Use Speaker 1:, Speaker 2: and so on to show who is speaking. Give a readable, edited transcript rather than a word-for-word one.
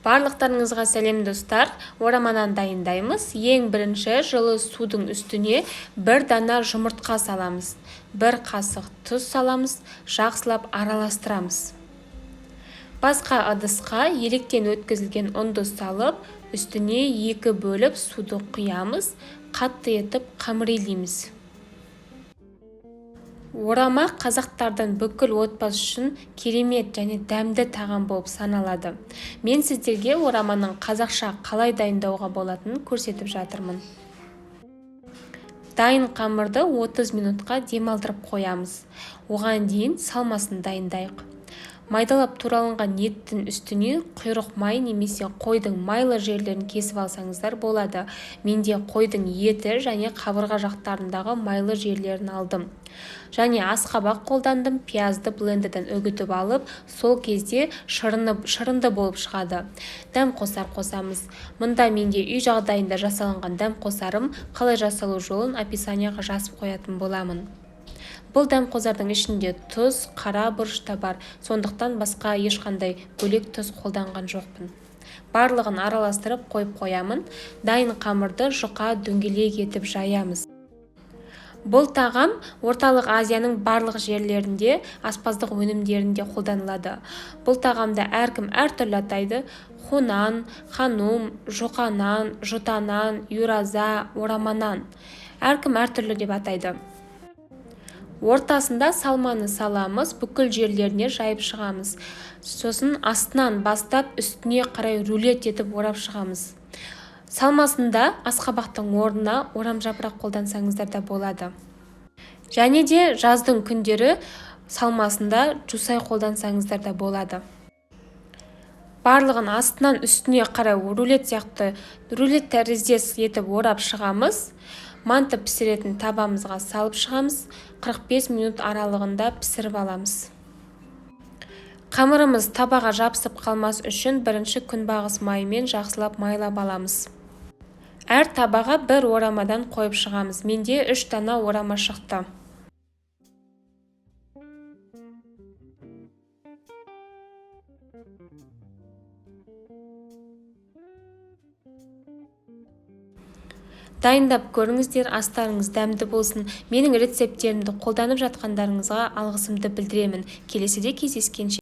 Speaker 1: Барлықтарыңызға сәлем достар. Ораманан дайындаймыз. Ең бірінші жылы судың үстіне бір дана жұмыртқа саламыз. Бір қасық тұз саламыз, жақсылап араластырамыз. Басқа ыдысқа електен өткізілген ұнды салып, үстіне екі бөліп суды құямыз, қатты етіп қамырлейміз. Орама қазақтардың бүкіл отбасы үшін керемет және дәмді тағам болып саналады. Мен сіздерге ораманың қазақша қалай дайындауға болатынын көрсетіп жатырмын. Дайын қамырды 30 минутқа демалдырып қоямыз. Оған дейін салмасын дайындайық. Майдалап туралынған еттің үстіне құйрық май немесе қойдың майлы жерлерін кесіп алсаңыздар болады. Менде қойдың еті және қабырға жақтарындағы майлы жерлерін алдым. Және асқабақ қолдандым, пиязды блендерден үгітіп алып, сол кезде шырынды болып шығады. Дәм қосар қосамыз. Мұнда менде үй жағдайында жасалынған дәм қосарым, қалай жасалу жолын описанияға жазып қоятын боламын. Бұл дәмқозардың ішінде тұз, қара бұрыш та бар, сондықтан басқа ешқандай бөлек тұз қолданған жоқпын. Барлығын араластырып қойып қоямын. Дайын қамырды жұқа дөңгелек етіп жаямыз. Бұл тағам орталық Азияның барлық жерлерінде аспаздық өнімдерінде қолданылады. Бұл тағамды әркім әртүрлі атайды. Хунан, ханум, жұқанан, жұтанан, юраза, ораманан. Әркім әртүрлі деп атайды. Ортасында салманы саламыз, бүкіл жерлеріне жайып шығамыз. Сосын астынан бастап үстіне қарай рулет етіп орап шығамыз. Салмасында асқабақтың орнына орам жапырақ қолдансаңыздар да болады. Және де жаздың күндері салмасында жусай қолдансаңыздар да болады. Барлығын астынан үстіне қарай рулет тәріздес етіп орап шығамыз. Манты пісіретін табамызға салып шығамыз. 45 минут аралығында пісіріп аламыз. Қамырымыз табаға жабысып қалмас үшін бірінші күнбағыс майымен жақсылап майлап аламыз. Әр табаға бір орамадан қойып шығамыз. Менде 3 дана орама шықты. Дайындап көріңіздер, астарыңыз дәмді болсын. Менің рецепттерімді қолданып жатқандарыңызға алғысымды білдіремін. Келесіде кездескенше